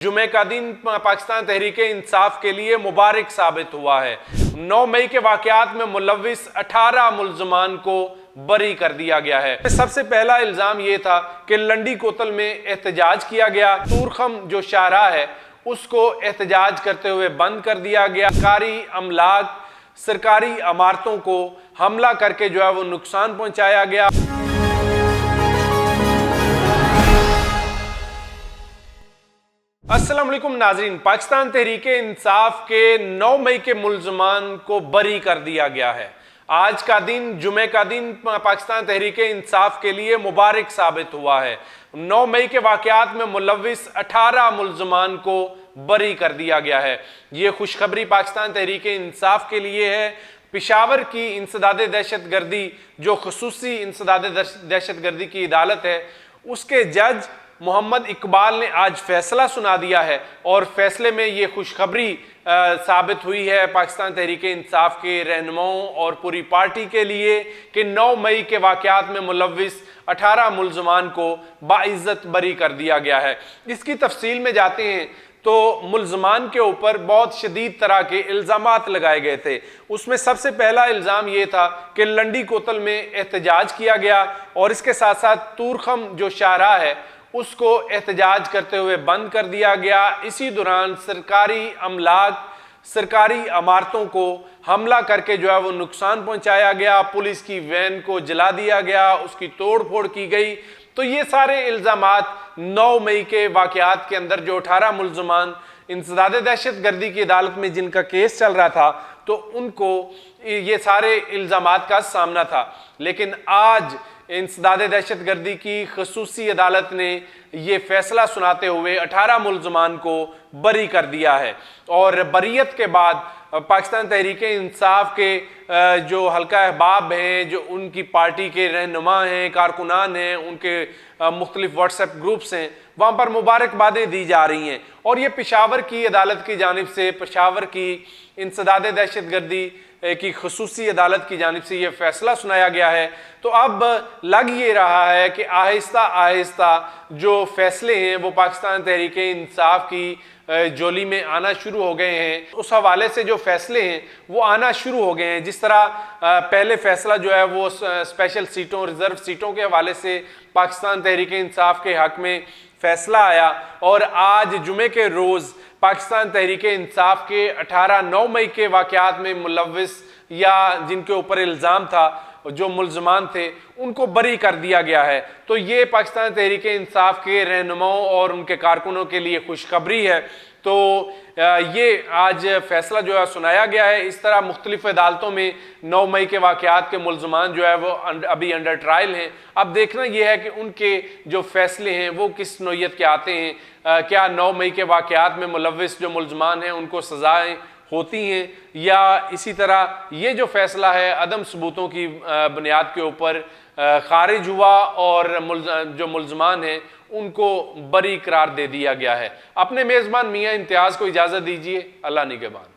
जुमे का दिन पाकिस्तान तहरीक-ए-इंसाफ के लिए मुबारक साबित हुआ है। 9 मई के वाकयात में मुलव्विस 18 मुल्ज़मान को बरी कर दिया गया है। सबसे पहला इल्जाम यह था कि लंडी कोतल में एहतजाज किया गया। तूरखम जो शाहराह है उसको एहतजाज करते हुए बंद कर दिया गया। सरकारी अमलाक, सरकारी इमारतों को हमला करके जो है वो नुकसान पहुंचाया गया। अस्सलाम वालेकुम नाज़रीन, पाकिस्तान तहरीक-ए-इंसाफ के 9 मई के मुल्ज़मान को बरी कर दिया गया है। आज का दिन, जुमे का दिन पाकिस्तान तहरीक-ए-इंसाफ के लिए मुबारक साबित हुआ है। 9 मई के वाकयात में मुलव्विस 18 मुल्ज़मान को बरी कर दिया गया है। ये खुशखबरी पाकिस्तान तहरीक-ए-इंसाफ के लिए है। पेशावर की इंसदादे दहशतगर्दी, जो खुसूसी इंसदादे दहशतगर्दी की अदालत है, उसके जज मोहम्मद इकबाल ने आज फैसला सुना दिया है और फैसले में ये खुशखबरी साबित हुई है पाकिस्तान तहरीक-ए-इंसाफ के रहनुमाओं और पूरी पार्टी के लिए कि 9 मई के वाकयात में मुलव्विस 18 मुल्ज़मान को बाइज्जत बरी कर दिया गया है। इसकी तफसील में जाते हैं तो मुल्ज़मान के ऊपर बहुत शदीद तरह के इल्ज़ामात लगाए गए थे। उसमें सबसे पहला इल्ज़ाम यह था कि लंडी कोतल में एहतजाज किया गया और इसके साथ साथ तूरखम जो शाहराह है उसको एहतजाज करते हुए बंद कर दिया गया। इसी दौरान सरकारी अमलाक, सरकारी इमारतों को हमला करके जो है वो नुकसान पहुंचाया गया। पुलिस की वैन को जला दिया गया, उसकी तोड़ फोड़ की गई। तो ये सारे इल्ज़ामात 9 मई के वाकयात के अंदर जो 18 मुल्ज़मान इंसदादे दहशतगर्दी की अदालत में जिनका केस चल रहा था, तो उनको ये सारे इल्ज़ामात का सामना था। लेकिन आज इंसदादे दहशतगर्दी की खसूसी अदालत ने यह फैसला सुनाते हुए 18 मुल्ज़मान को बरी कर दिया है। और बरीयत के बाद पाकिस्तान तहरीक-ए-इंसाफ के जो हल्का अहबाब हैं, जो उनकी पार्टी के रहनुमा हैं, कारकुनान हैं, उनके मुख्तलिफ व्हाट्सएप ग्रुप्स हैं, वहाँ पर मुबारकबादें दी जा रही हैं। और ये पेशावर की अदालत की जानिब से, पेशावर की इंसदादे दहशतगर्दी की खसूसी अदालत की जानिब से यह फैसला सुनाया गया है। तो अब लग ये रहा है कि आहिस्ता आहिस्ता जो फैसले हैं वो पाकिस्तान तहरीक-ए-इंसाफ की जोली में आना शुरू हो गए हैं। उस हवाले से जो फैसले हैं वो आना शुरू हो गए हैं। जिस तरह पहले फैसला जो है वो स्पेशल सीटों, रिजर्व सीटों के हवाले से पाकिस्तान तहरीक-ए-इंसाफ के हक में फैसला आया, और आज जुमे के रोज़ पाकिस्तान तहरीक-ए-इंसाफ के 9 मई के वाकयात में मुलव्विस या जिनके ऊपर इल्ज़ाम था, जो मुल्ज़मान थे, उनको बरी कर दिया गया है। तो ये पाकिस्तान तहरीक-ए-इंसाफ के रहनुमाओं और उनके कारकुनों के लिए खुशखबरी है। तो ये आज फैसला जो है सुनाया गया है। इस तरह मुख्तलिफ अदालतों में 9 मई के वाकयात के मुल्ज़मान जो है वो अभी अंडर ट्रायल हैं। अब देखना यह है कि उनके जो फैसले हैं वो किस नौयत के आते हैं। क्या 9 मई के वाकयात में मुलव्विस जो मुल्ज़मान हैं उनको सज़ाएँ होती हैं, या इसी तरह ये जो फैसला है अदम सबूतों की बुनियाद के ऊपर खारिज हुआ और जो मुल्ज़मान हैं उनको बरी करार दे दिया गया है। अपने मेज़बान मियाँ इम्तियाज़ को इजाज़त दीजिए। अल्लाह निगहबान।